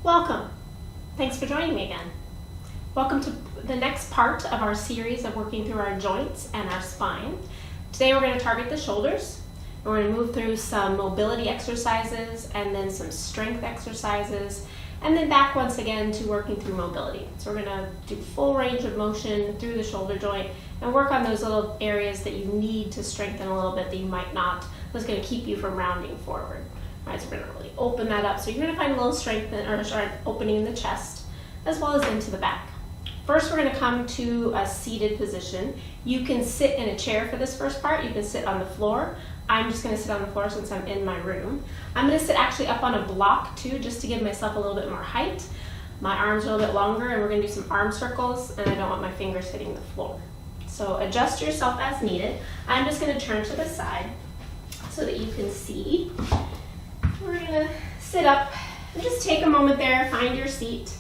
Welcome. Thanks for joining me again. Welcome to the next part of our series of working through our joints and our spine. Today we're going to target the shoulders. We're going to move through some mobility exercises and then some strength exercises, and then back once again to working through mobility. So we're going to do full range of motion through the shoulder joint and work on those little areas that you need to strengthen a little bit that you might not. That's going to keep you from rounding forward. All right, so we're going to really open that up. So you're going to find a little strength or opening in the chest as well as into the back. First, we're going to come to a seated position. You can sit in a chair for this first part. You can sit on the floor. I'm just going to sit on the floor since I'm in my room. I'm going to sit actually up on a block too, just to give myself a little bit more height. My arms are a little bit longer, and we're going to do some arm circles, and I don't want my fingers hitting the floor. So adjust yourself as needed. I'm just going to turn to the side so that you can see. We're going to sit up and just take a moment there, find your seat,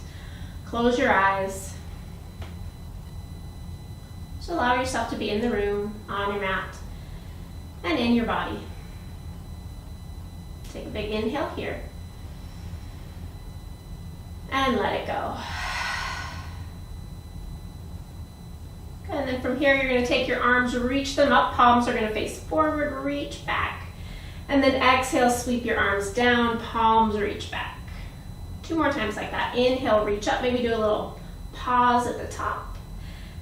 close your eyes. Just allow yourself to be in the room, on your mat, and in your body. Take a big inhale here. And let it go. And then from here, you're going to take your arms, reach them up. Palms are going to face forward, reach back. And then exhale, sweep your arms down, palms reach back. 2 more times like that. Inhale, reach up. Maybe do a little pause at the top.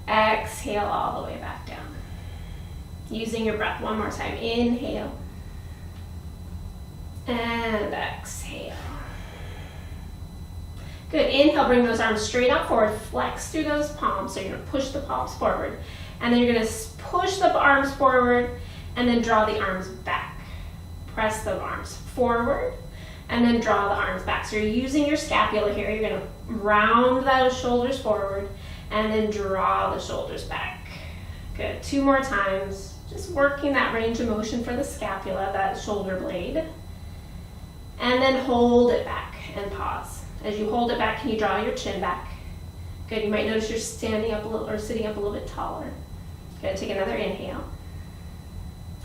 Exhale all the way back down. Using your breath 1 more time. Inhale. And exhale. Good. Inhale, bring those arms straight up forward. Flex through those palms. So you're going to push the palms forward. And then you're going to push the arms forward and then draw the arms back. Press the arms forward and then draw the arms back. So you're using your scapula here. You're going to round those shoulders forward and then draw the shoulders back. Good. 2 more times. Just working that range of motion for the scapula, that shoulder blade. And then hold it back and pause. As you hold it back, can you draw your chin back? Good. You might notice you're standing up a little or sitting up a little bit taller. Good. Take another inhale.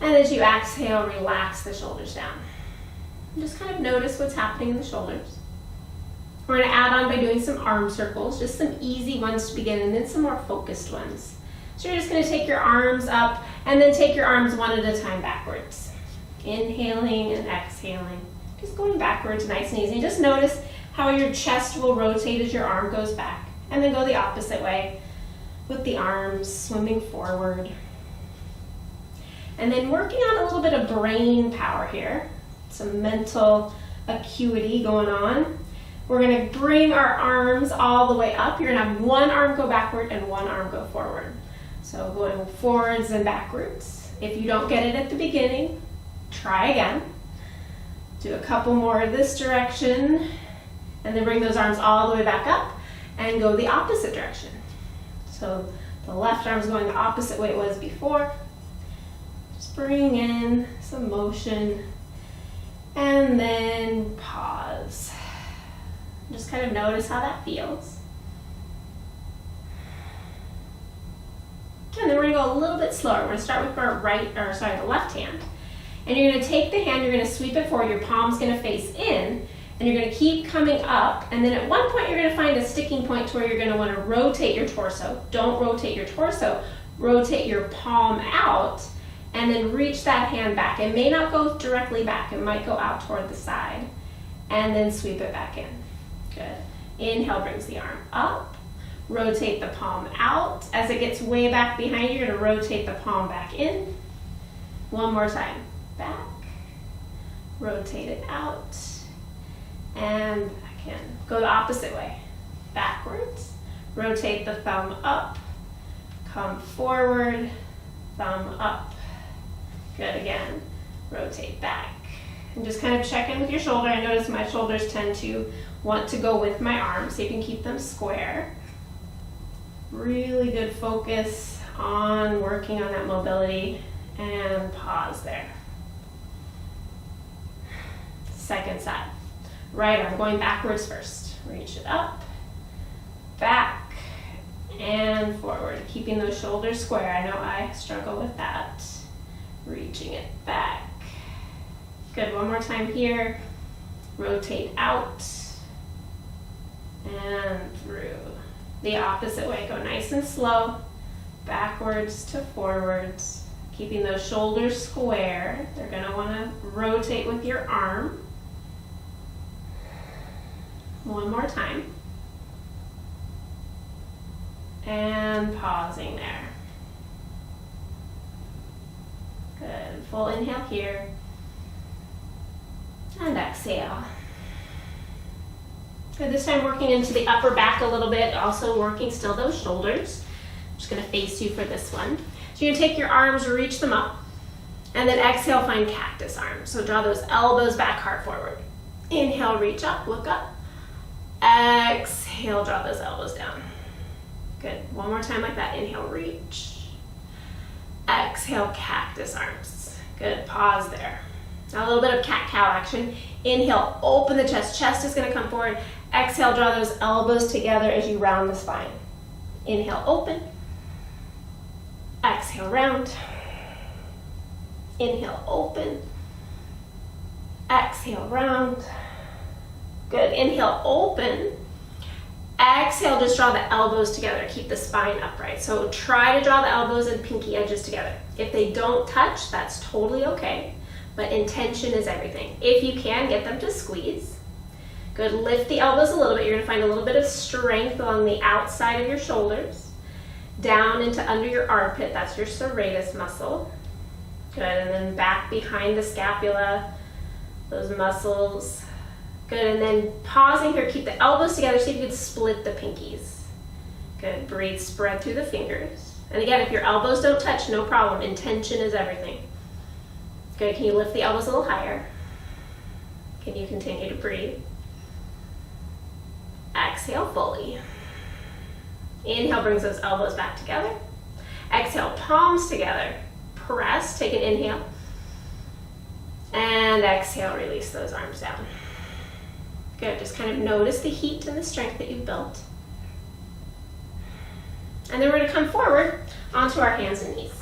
And as you exhale, relax the shoulders down. Just kind of notice what's happening in the shoulders. We're going to add on by doing some arm circles, just some easy ones to begin, and then some more focused ones. So you're just going to take your arms up and then take your arms one at a time backwards. Inhaling and exhaling. Just going backwards, nice and easy. Just notice how your chest will rotate as your arm goes back. And then go the opposite way with the arms swimming forward. And then working on a little bit of brain power here, some mental acuity going on. We're going to bring our arms all the way up. You're going to have one arm go backward and one arm go forward. So going forwards and backwards. If you don't get it at the beginning, try again. Do a couple more this direction, and then bring those arms all the way back up and go the opposite direction. So the left arm's going the opposite way it was before. Bring in some motion and then pause. Just kind of notice how that feels. And then we're going to go a little bit slower. We're going to start with our the left hand. And you're going to take the hand, you're going to sweep it forward, your palm's going to face in, and you're going to keep coming up. And then at one point you're going to find a sticking point to where you're going to want to rotate your torso. Don't rotate your torso, rotate your palm out. And then reach that hand back. It may not go directly back. It might go out toward the side. And then sweep it back in. Good. Inhale brings the arm up. Rotate the palm out. As it gets way back behind you, you're going to rotate the palm back in. 1 more time. Back. Rotate it out. And back in. Go the opposite way. Backwards. Rotate the thumb up. Come forward. Thumb up. Good, again, rotate back. And just kind of check in with your shoulder. I notice my shoulders tend to want to go with my arms, so you can keep them square. Really good focus on working on that mobility, and pause there. Second side. Right arm going backwards first. Reach it up, back, and forward. Keeping those shoulders square. I know I struggle with that. Reaching it back. Good, 1 more time here. Rotate out. and through. The opposite way, go nice and slow, backwards to forwards, keeping those shoulders square. They're gonna wanna rotate with your arm. One more time. And pausing there. Good, full inhale here. And exhale. Good, this time working into the upper back a little bit, also working still those shoulders. I'm just gonna face you for this one. So you're gonna take your arms, reach them up, and then exhale, find cactus arms. So draw those elbows back, heart forward. Inhale, reach up, look up. Exhale, draw those elbows down. Good, one more time like that. Inhale, reach. Exhale, cactus arms. Good, pause there. Now a little bit of cat-cow action. Inhale, open the chest. Chest is gonna come forward. Exhale, draw those elbows together as you round the spine. Inhale, open. Exhale, round. Inhale, open. Exhale, round. Good, inhale, open. Exhale, just draw the elbows together. Keep the spine upright. So try to draw the elbows and pinky edges together. If they don't touch, that's totally okay. But intention is everything. If you can, get them to squeeze. Good, lift the elbows a little bit. You're gonna find a little bit of strength along the outside of your shoulders. Down into under your armpit, that's your serratus muscle. Good, and then back behind the scapula, those muscles. Good, and then pausing here, keep the elbows together, see if you can split the pinkies. Good, breathe, spread through the fingers. And again, if your elbows don't touch, no problem. Intention is everything. Good, can you lift the elbows a little higher? Can you continue to breathe? Exhale fully. Inhale, brings those elbows back together. Exhale, palms together. Press, take an inhale. And exhale, release those arms down. Good, just kind of notice the heat and the strength that you've built. And then we're gonna come forward onto our hands and knees.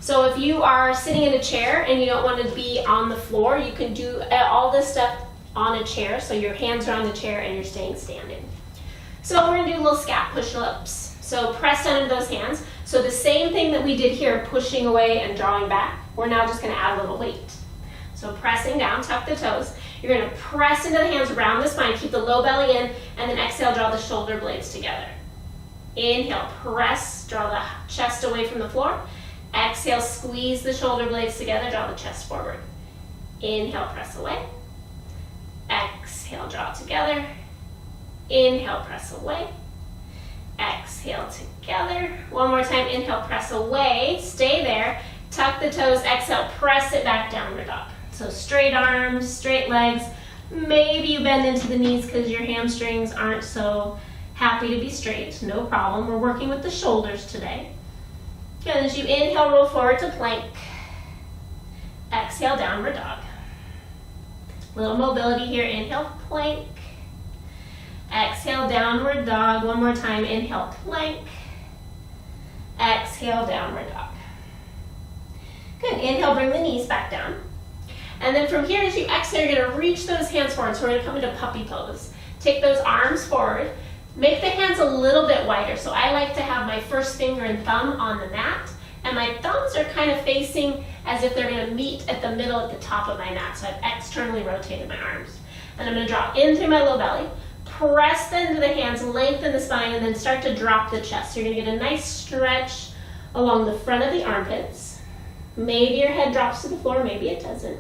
So if you are sitting in a chair and you don't want to be on the floor, you can do all this stuff on a chair. So your hands are on the chair and you're staying standing. So we're gonna do little scat push-ups. So press down into those hands. So the same thing that we did here, pushing away and drawing back, we're now just gonna add a little weight. So pressing down, tuck the toes. You're gonna press into the hands around the spine, keep the low belly in, and then exhale, draw the shoulder blades together. Inhale, press, draw the chest away from the floor. Exhale, squeeze the shoulder blades together, draw the chest forward. Inhale, press away. Exhale, draw together. Inhale, press away. Exhale, together. One more time, inhale, press away. Stay there. Tuck the toes, exhale, press it back, downward dog. So straight arms, straight legs. Maybe you bend into the knees because your hamstrings aren't so happy to be straight. No problem. We're working with the shoulders today. Good, as you inhale, roll forward to plank. Exhale, downward dog. Little mobility here. Inhale, plank. Exhale, downward dog. One more time. Inhale, plank. Exhale, downward dog. Good. Inhale, bring the knees back down. And then from here, as you exhale, you're going to reach those hands forward. So we're going to come into puppy pose. Take those arms forward. Make the hands a little bit wider. So I like to have my first finger and thumb on the mat, and my thumbs are kind of facing as if they're going to meet at the middle at the top of my mat. So I've externally rotated my arms. And I'm going to draw in through my low belly, press into the hands, lengthen the spine, and then start to drop the chest. So you're going to get a nice stretch along the front of the armpits. Maybe your head drops to the floor, maybe it doesn't.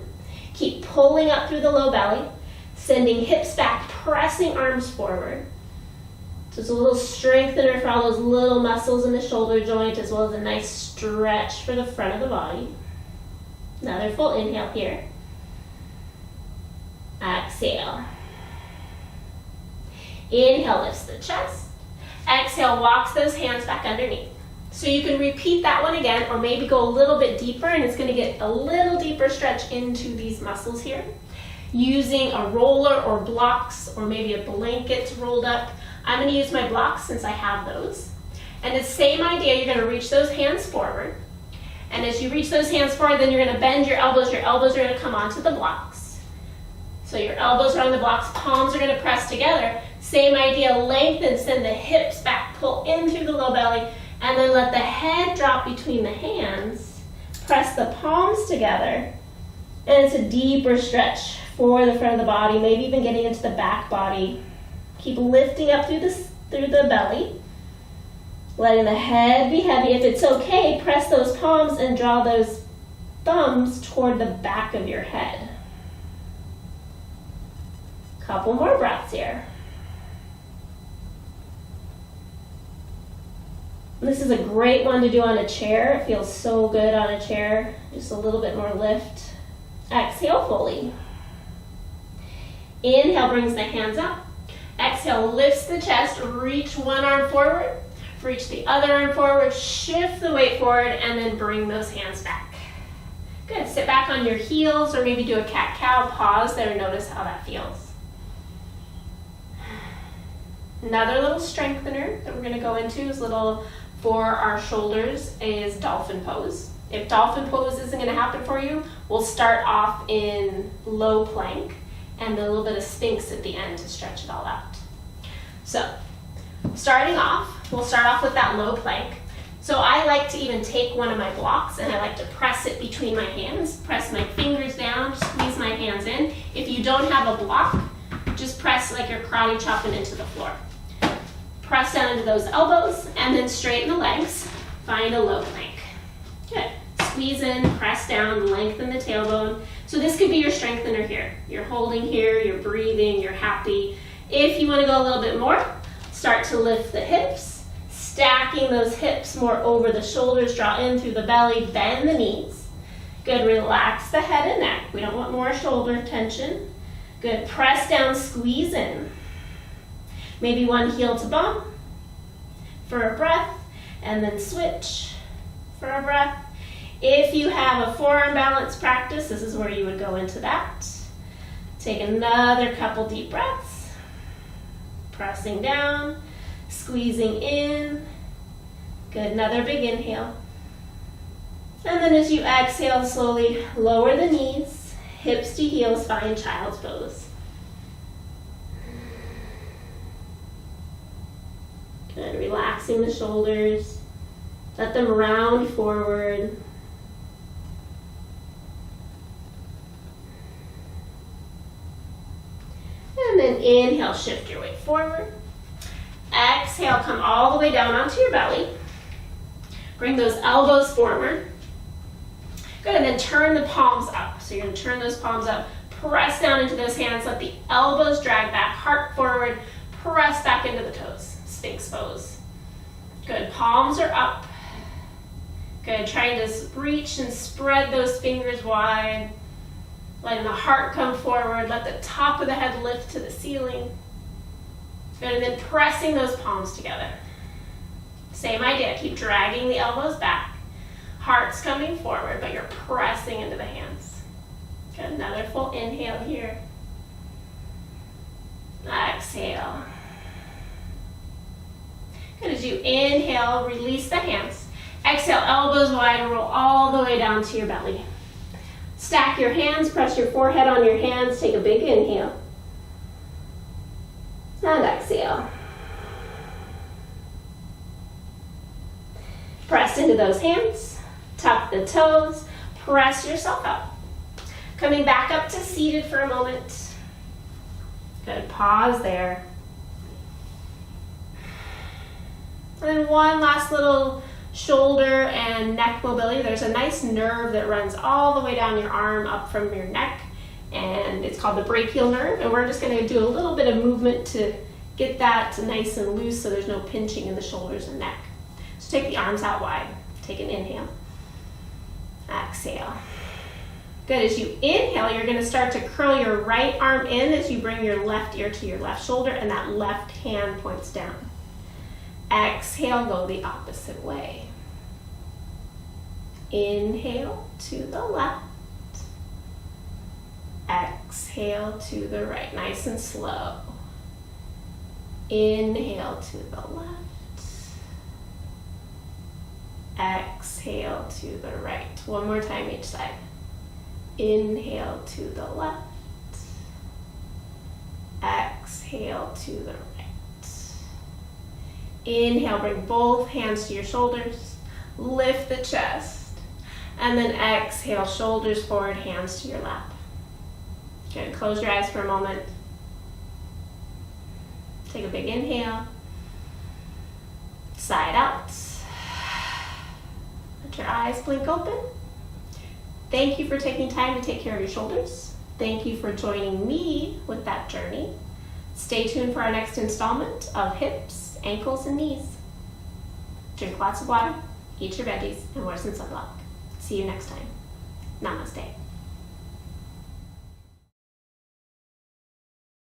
Keep pulling up through the low belly, sending hips back, pressing arms forward. So it's a little strengthener for all those little muscles in the shoulder joint, as well as a nice stretch for the front of the body. Another full inhale here. Exhale. Inhale, lifts the chest. Exhale, walks those hands back underneath. So you can repeat that one again, or maybe go a little bit deeper, and it's going to get a little deeper stretch into these muscles here. Using a roller or blocks, or maybe a blanket rolled up. I'm going to use my blocks since I have those. And the same idea, you're going to reach those hands forward. And as you reach those hands forward, then you're going to bend your elbows. Your elbows are going to come onto the blocks. So your elbows are on the blocks, palms are gonna press together. Same idea, lengthen, send the hips back, pull in through the low belly, and then let the head drop between the hands. Press the palms together, and it's a deeper stretch for the front of the body, maybe even getting into the back body. Keep lifting up through the belly, letting the head be heavy. If it's okay, press those palms and draw those thumbs toward the back of your head. Couple more breaths here. This is a great one to do on a chair. It feels so good on a chair. Just a little bit more lift. Exhale fully. Inhale brings the hands up. Exhale lifts the chest. Reach one arm forward. Reach the other arm forward. Shift the weight forward and then bring those hands back. Good. Sit back on your heels or maybe do a cat-cow. Pause there and notice how that feels. Another little strengthener that we're going to go into is little for our shoulders is Dolphin Pose. If Dolphin Pose isn't going to happen for you, we'll start off in low plank and a little bit of Sphinx at the end to stretch it all out. So starting off, we'll start off with that low plank. So I like to even take one of my blocks and I like to press it between my hands, press my fingers down, squeeze my hands in. If you don't have a block, just press like you're karate chopping into the floor. Press down into those elbows and then straighten the legs. Find a low plank. Good. Squeeze in, press down, lengthen the tailbone. So this could be your strengthener here. You're holding here, you're breathing, you're happy. If you want to go a little bit more, start to lift the hips, stacking those hips more over the shoulders, draw in through the belly, bend the knees. Good. Relax the head and neck. We don't want more shoulder tension. Good. Press down, squeeze in. Maybe one heel to bum for a breath, and then switch for a breath. If you have a forearm balance practice, this is where you would go into that. Take another couple deep breaths. Pressing down, squeezing in. Good, another big inhale. And then as you exhale, slowly lower the knees, hips to heels, find child's pose. Good, relaxing the shoulders. Let them round forward. And then inhale, shift your weight forward. Exhale, come all the way down onto your belly. Bring those elbows forward. Good, and then turn the palms up. So you're going to turn those palms up. Press down into those hands. Let the elbows drag back, heart forward. Press back into the toes. Sphinx pose. Good, palms are up. Good, trying to reach and spread those fingers wide. Letting the heart come forward. Let the top of the head lift to the ceiling. Good, and then pressing those palms together. Same idea, keep dragging the elbows back. Heart's coming forward, but you're pressing into the hands. Good, another full inhale here. Exhale. Good, as you inhale, release the hands. Exhale, elbows wide, roll all the way down to your belly. Stack your hands, press your forehead on your hands, take a big inhale. And exhale. Press into those hands, tuck the toes, press yourself up. Coming back up to seated for a moment. Good, pause there. And then one last little shoulder and neck mobility. There's a nice nerve that runs all the way down your arm up from your neck, and it's called the brachial nerve, and we're just going to do a little bit of movement to get that nice and loose so there's no pinching in the shoulders and neck. So take the arms out wide. Take an inhale. Exhale. Good, as you inhale, you're going to start to curl your right arm in as you bring your left ear to your left shoulder and that left hand points down. Exhale, go the opposite way. Inhale to the left. Exhale to the right, nice and slow. Inhale to the left. Exhale to the right. One more time each side. Inhale to the left. exhale to the right. Inhale, bring both hands to your shoulders. Lift the chest. And then exhale, shoulders forward, hands to your lap. Good. Close your eyes for a moment. Take a big inhale. Side out. Let your eyes blink open. Thank you for taking time to take care of your shoulders. Thank you for joining me with that journey. Stay tuned for our next installment of hips, ankles, and knees. Drink lots of water, eat your veggies, and wear some sunblock. See you next time. Namaste.